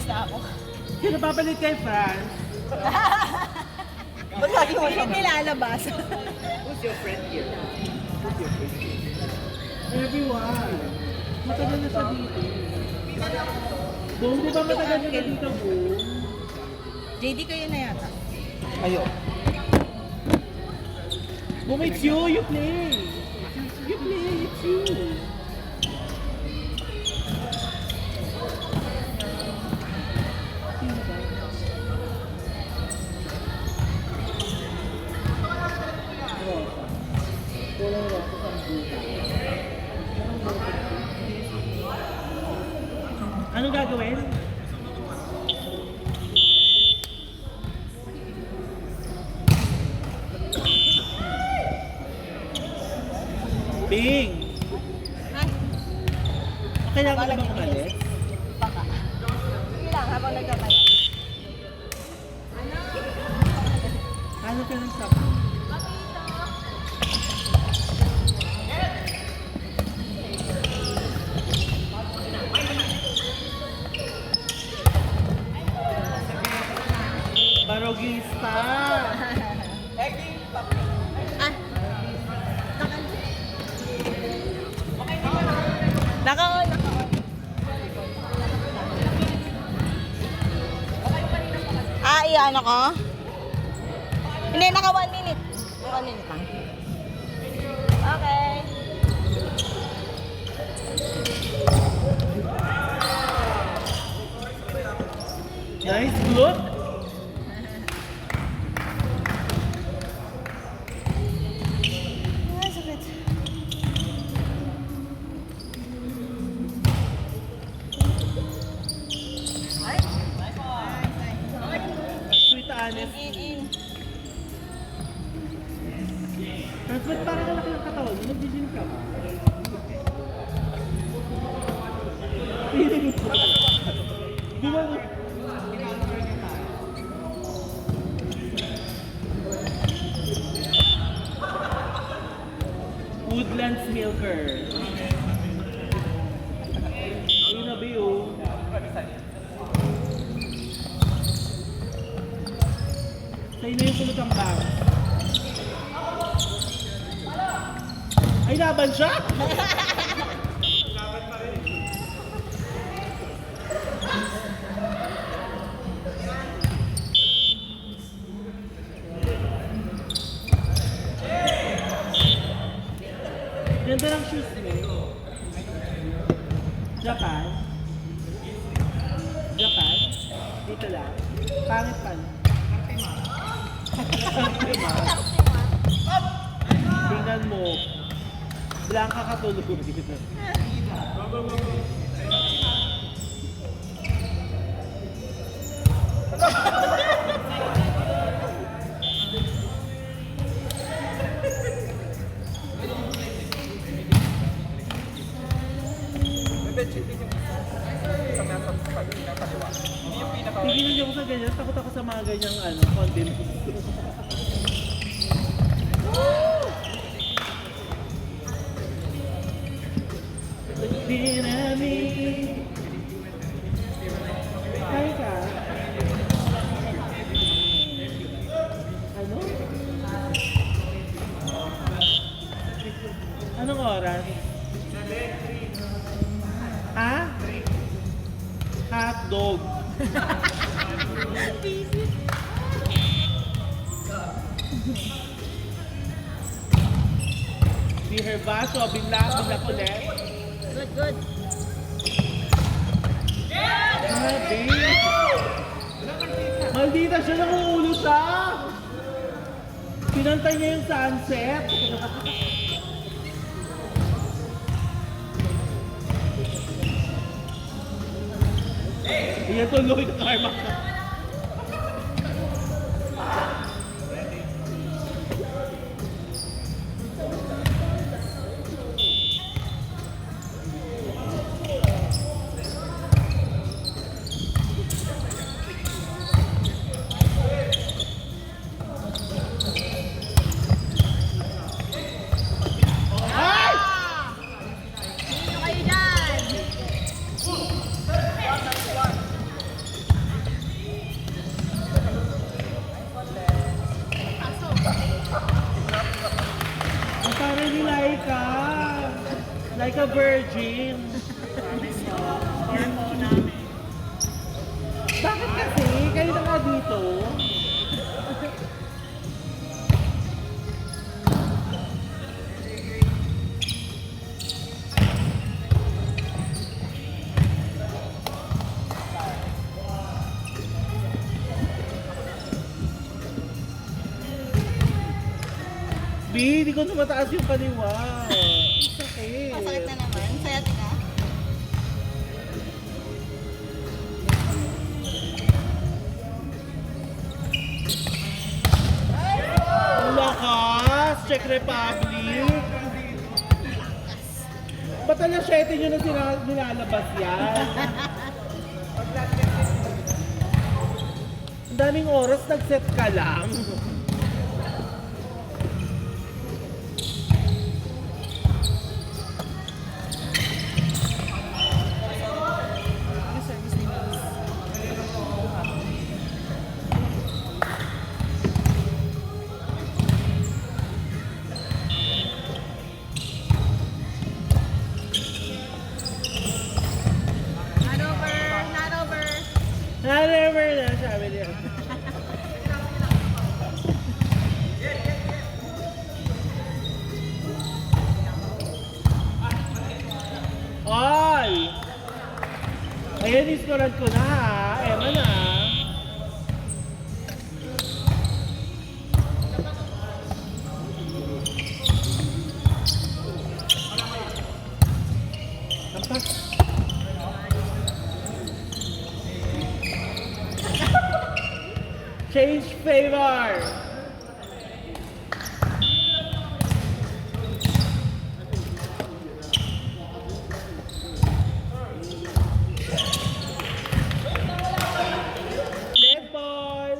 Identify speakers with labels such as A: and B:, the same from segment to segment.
A: na ako.
B: Sino papalit kay France?
A: Ba't lagi mo siya nilalabas?
C: Who's your friend here? Who's your friend here?
B: Everyone. Matagal na siya dito. Boom, di ba matagal na dito, Boom?
A: JD kayo na yata.
C: Ayo.
B: Boom, it's you, you play. You play, it's you. Sino ba? Rosa. Walang Rosa sa buka. Anong gagawin? Bing!
A: Ay,
B: Kailangan na bang umalis?
A: baka. Sige lang, habang nagkatayo.
B: Ano ka ng sapo? Barogista!
A: Ah. Naka-on, naka-on. Ah, ano ko? Hindi, naka 1 minute. Naka 1 minute lang. Okay.
B: Nice look!
A: Ay, sakit.
B: Sweet honest.
A: In.
B: Mas ba't parang laki ng katawan mo? Nag-gym ka ba? Feeling ko. Di ba? Woodlands Milker. Ayun na ba yun? Sa'yo na yung kulot ang bang. Ay, laban siya! Ganda ng shoes mo. Japan? Japan? Dito lang? Pangit pa. Tingnan mo. Blanca katulog. Tingnan niyo ako sa ganyan. Takot ako sa mga ganyang content. Dynamic. Kaya ka? Ano? Anong oras? Ha? Hot dog. Di herbaso, binla ulit.
A: Good.
B: Grabe! Maldita siya, nanguulo siya! Pinantay niya yung sunset. Iyan tuloy na karma ka. Sa Virgin. Bakit kasi? Kayo na nga dito. B, di ko na mataas yung kaliwa. Sakit.
A: Masakit na naman. Saya tika.
B: Ang lakas! Czech Republic! Ba't alas 7 nyo na nilalabas yan? Ang daming oras, nag-set ka lang.
A: Yung service ni Miss. Not over. Not over.
B: Never na, sabi niya. Ay! Ayan, iskoran ko na ha. Ema na. Tampak. Change favor. Red ball.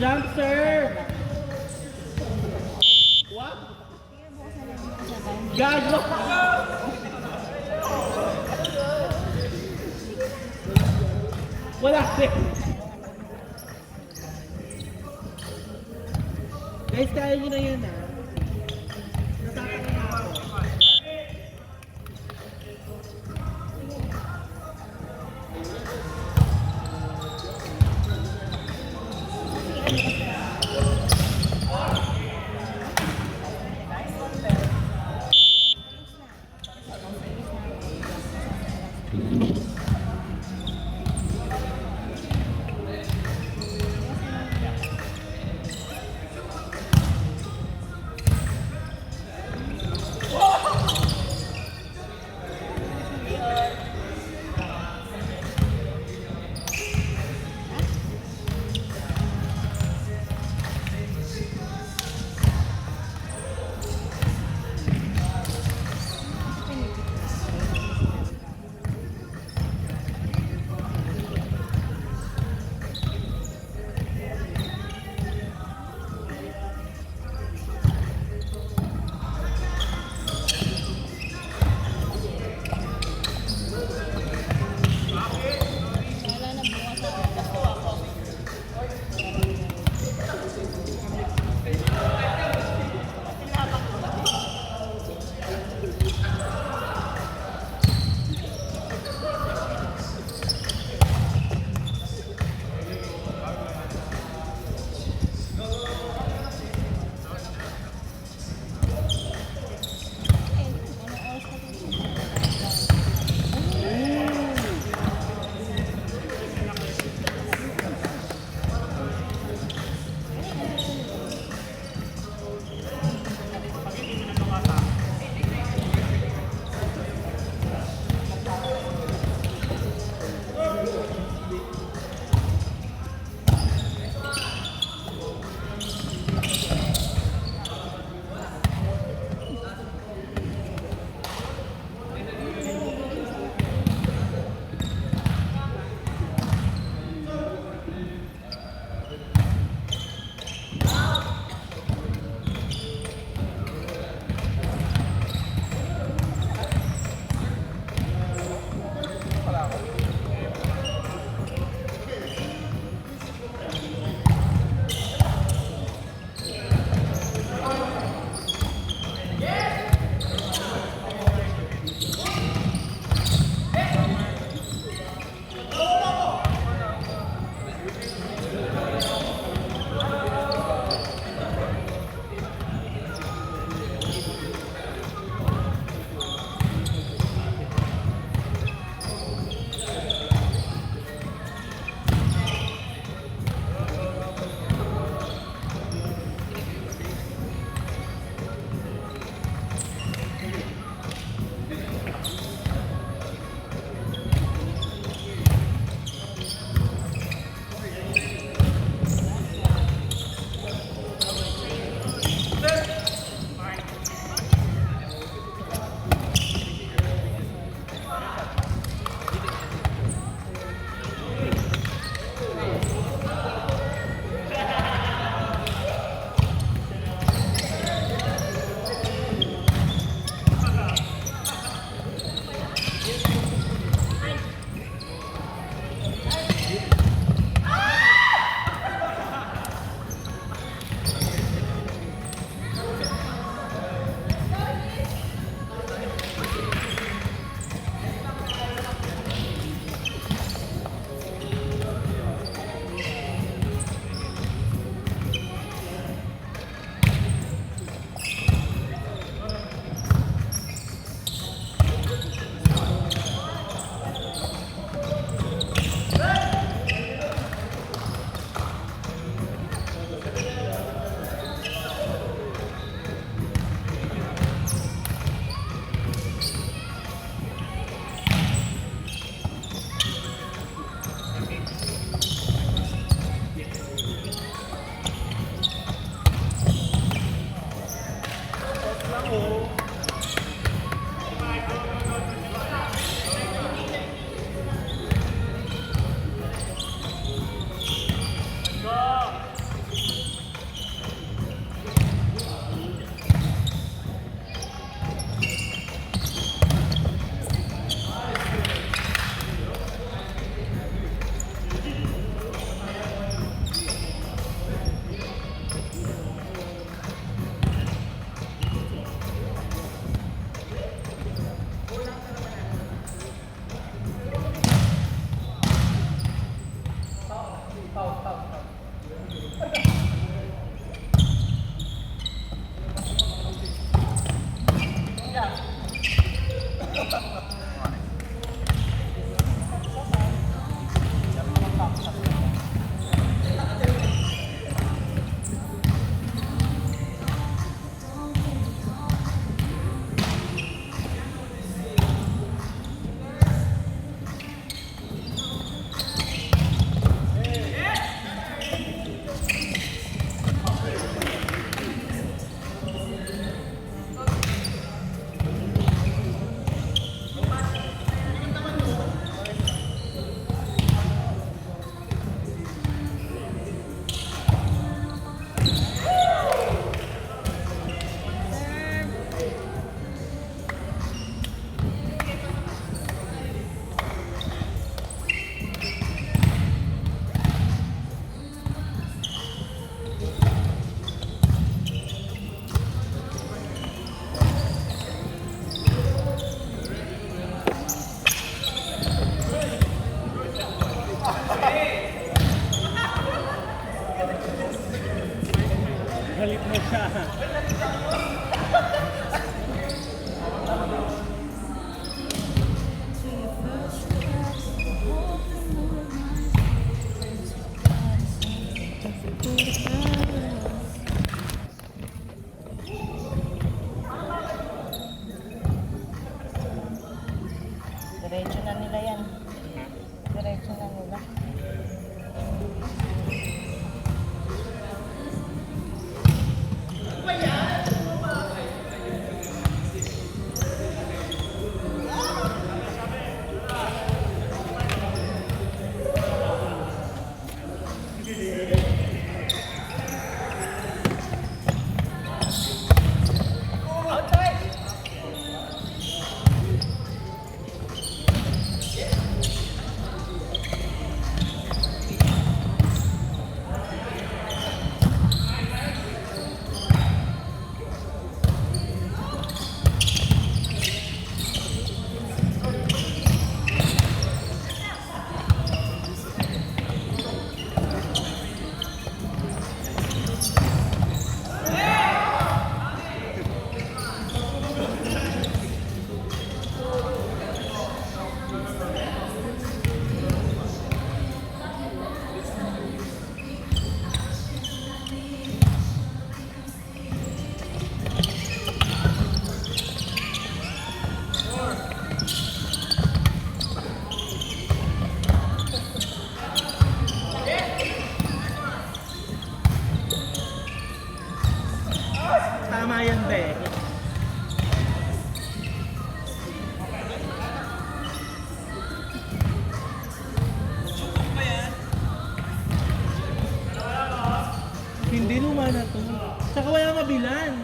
B: Jump serve. What? Gago. Wala din. Guys, kaya nyo na yun ha. Natatangin na ako. Galit mo siya.
A: Diretso na nila yan. Diretso na nila. Tama yan, be. Hindi luma na to. Tsaka wala mabilan.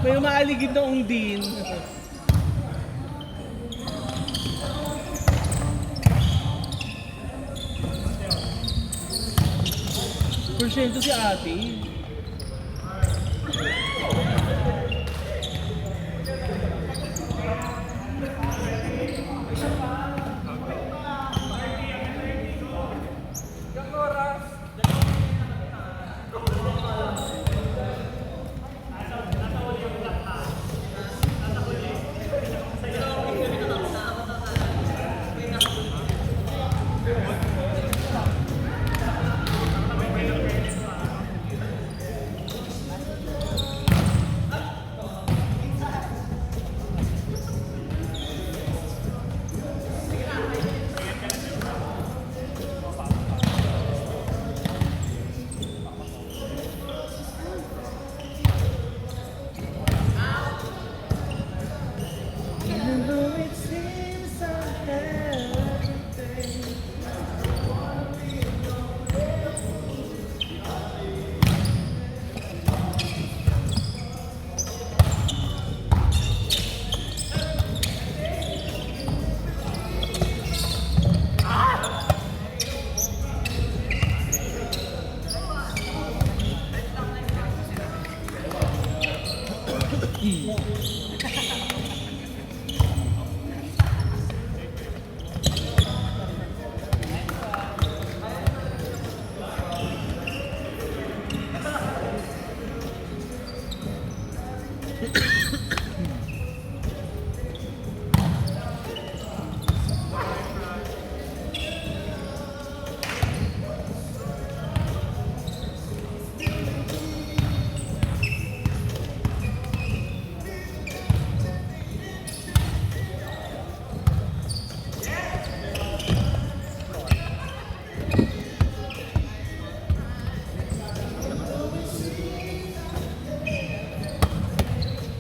A: May umaaligid na undin. Porsyento si ate.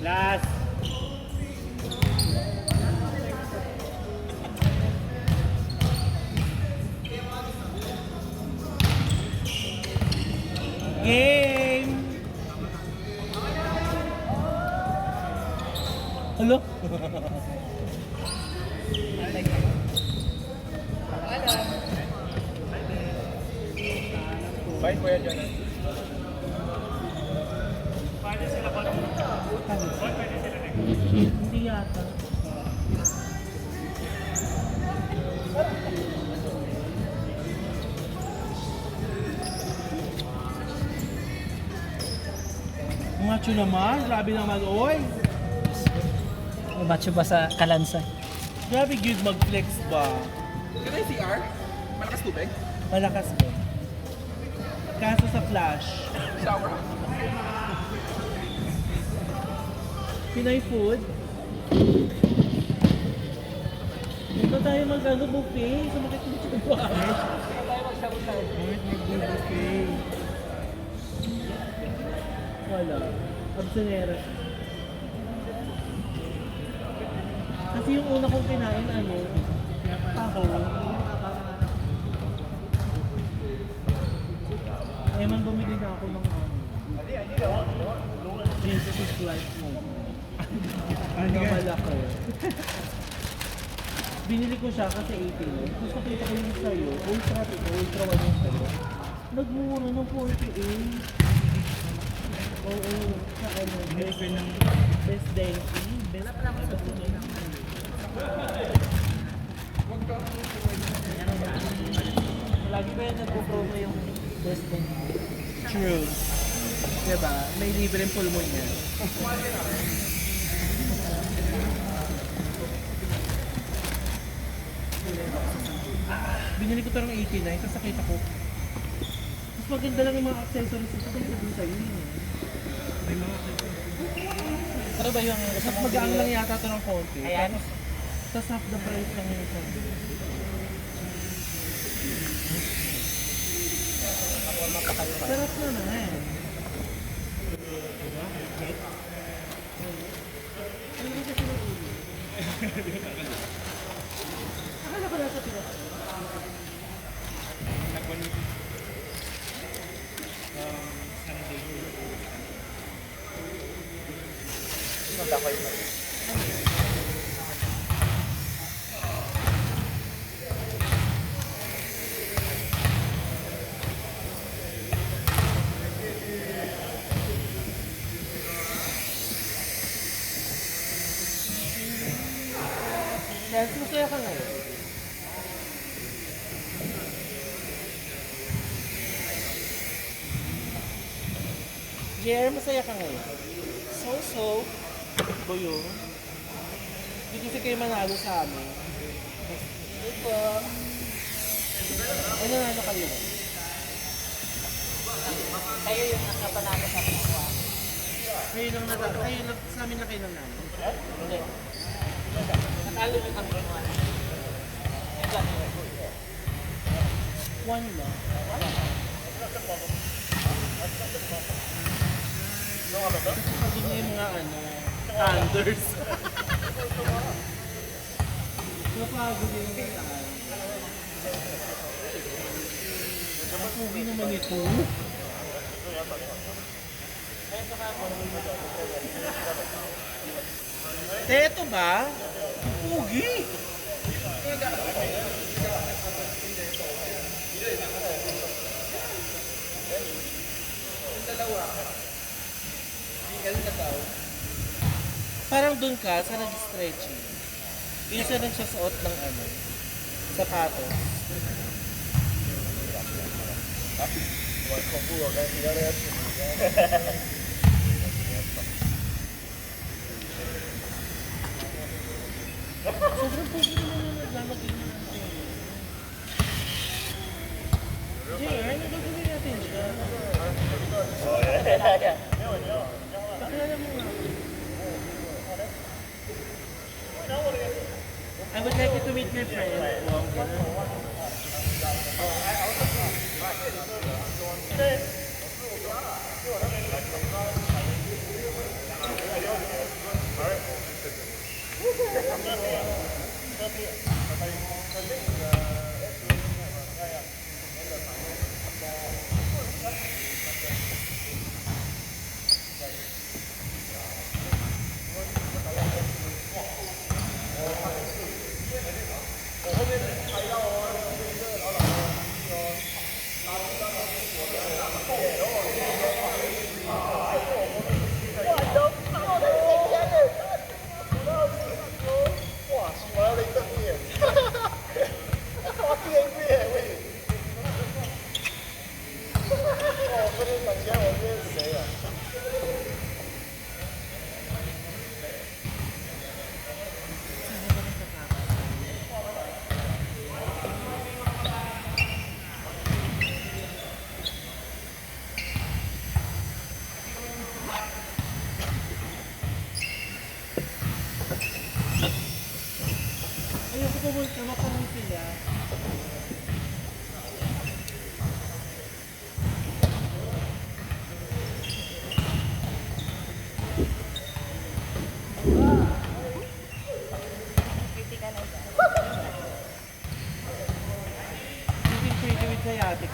A: Last. Game.
B: Hello?
C: Bye, Kuya John.
B: Hindi yata. Macho naman, grabe naman, oy.
D: Macho ba sa kalansa?
B: Grabe good mag-flex ba?
C: Can I CR? Malakas tubig?
B: Malakas ba? Kaso sa flash.
C: Shower?
B: Pinay food. Ito tayo mag-ano buffet. Sumakit mo sa buhay. Mag-buffet. Wala. Absonera. Kasi yung una kong kinain, ano, taho. Man, bumili na ako ng Princess Life mo. Ano malaki. Binili ko siya kasi 18. Tapos nakita ko yung sa'yo, ultra 1 yung sa'yo. Nagmura ng 48. Oo, sa ano, best Denki. Best
D: Lagi ba yan nagpo-promo yung best thing?
B: True. Diba? May libreng pulmon yan. Binili ko ito ng 89, tapos nakita ko. Mas maganda lang yung mga accessories ito kaysa dun sa'yo yun eh.
D: Pero ba yung
B: Mas magaan lang yata ito ng konti.
D: Ayan.
B: Tapos half the price lang yung ito. Sarap na na eh. Akala ko nasa tira. Yes, masaya ka ngayon. JR, masaya ka ngayon. So, Boyo. Hindi kasi kayo manalo sa amin. Ito. Ay, nanalo kayo.
D: kayo yung nakapanalo sa mga
B: Kayo lang sa amin na kayo lang namin.
D: Hindi. Natalo yung number 1.
B: One lang. Sabi niya yung mga thunders. Napagod yung mga taan. Napugi naman ito. Ito ba? Pugi! Parang dun ka sa nag-stretching. Isa rin siya suot ng sapatos. Sobrang pugi naman yung naglalagay na natin. JR, nagagawin natin siya. Pakilala mo nga. I would like you to meet my friend. mag-hold ka, makaroon sila. Hindi pwede with sciatic.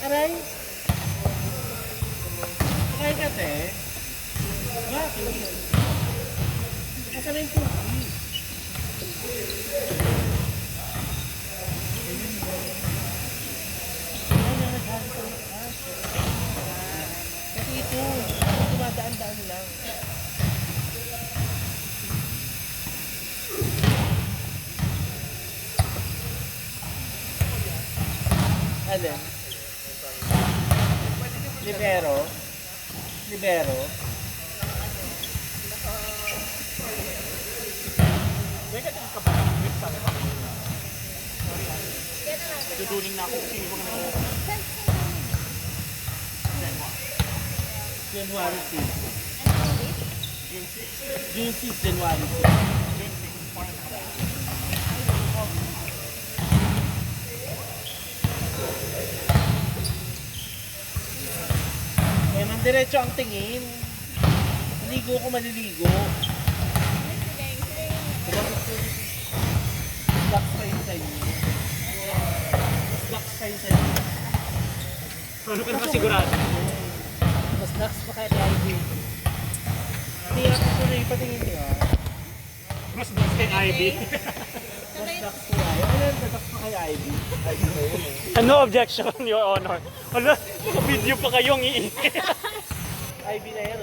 B: Aray! Aray ka, te? Bakit? Asa na yung pugi? Kasi ito, dumadaan-daan lang. Alin? Libero? Libero?
D: Duduling na ako kasi hindi ko na
B: January 6. June 6, January 6. Eh, nang diretso ang tingin. Maligo ko, maliligo. Black kayo sa inyo. Black kayo sa inyo.
D: Ano ka naman sigurado?
B: Mas lax pa kaya kay Ivy. Hindi ako tuloy patingin niya.
D: Mas boss kay Ivy.
B: Mas lax pa kaya. Ano yung lax pa kay Ivy?
D: No objection, Your Honor. Wala, video pa kayong iingit.
B: Ivy na yan.